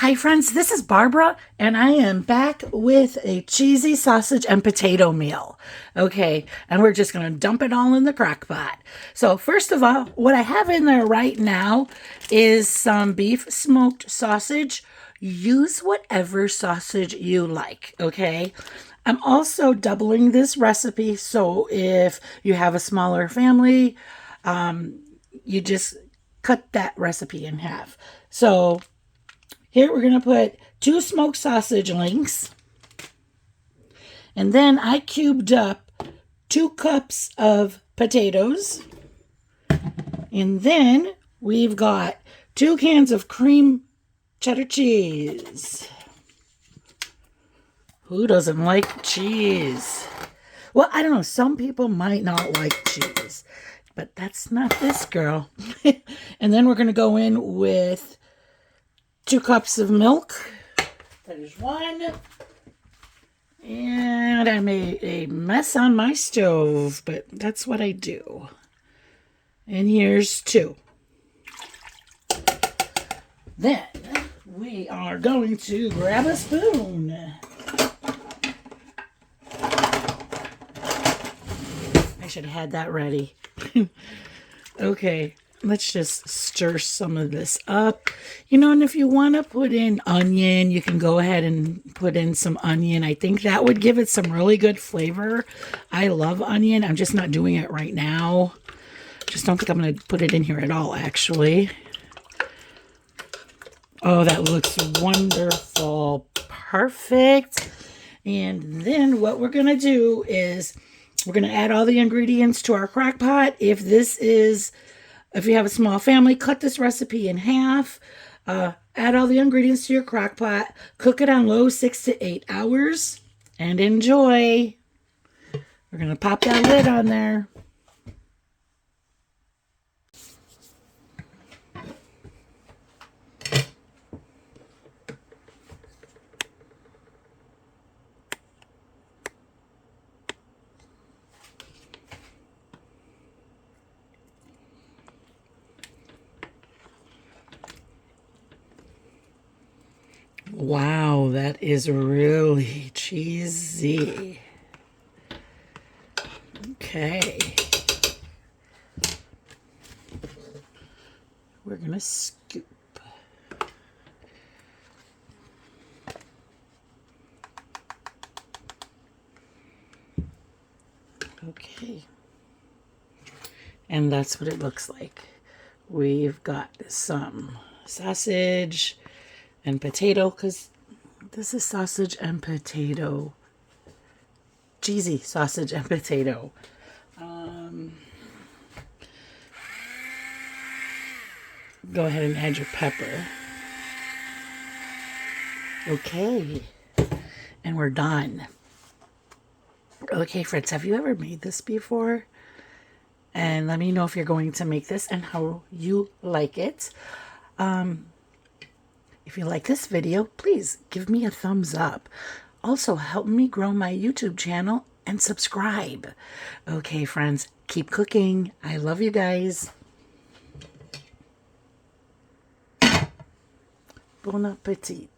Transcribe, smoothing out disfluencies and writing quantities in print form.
Hi friends, this is Barbara and I am back with a cheesy sausage and potato meal. Okay, and we're just going to dump it all in the crock pot. So first of all, what I have in there right now is some beef smoked sausage. Use whatever sausage you like, okay? I'm also doubling this recipe, so if you have a smaller family, you just cut that recipe in half. So here we're going to put 2 smoked sausage links. And then I cubed up 2 cups of potatoes. And then we've got 2 cans of cream cheddar cheese. Who doesn't like cheese? Well, I don't know. Some people might not like cheese. But that's not this girl. And then we're going to go in with 2 cups of milk. That is 1. And I made a mess on my stove, but that's what I do. And here's 2. Then we are going to grab a spoon. I should have had that ready. Okay. Let's just stir some of this up. You know, and if you want to put in onion, you can go ahead and put in some onion. I think that would give it some really good flavor. I love onion. I'm just not doing it right now. Just don't think I'm going to put it in here at all, actually. Oh, that looks wonderful. Perfect. And then what we're going to do is we're going to add all the ingredients to our crock pot. If you have a small family, cut this recipe in half. Add all the ingredients to your crock pot. Cook it on low 6 to 8 hours. And enjoy. We're going to pop that lid on there. Wow, that is really cheesy. Okay. We're going to scoop. Okay. And that's what it looks like. We've got some sausage and potato, because this is sausage and potato. Cheesy sausage and potato. Go ahead and add your pepper. Okay. And we're done. Okay, friends, have you ever made this before? And let me know if you're going to make this and how you like it. If you like this video, please give me a thumbs up. Also, help me grow my YouTube channel and subscribe. Okay, friends, keep cooking. I love you guys. Bon appetit.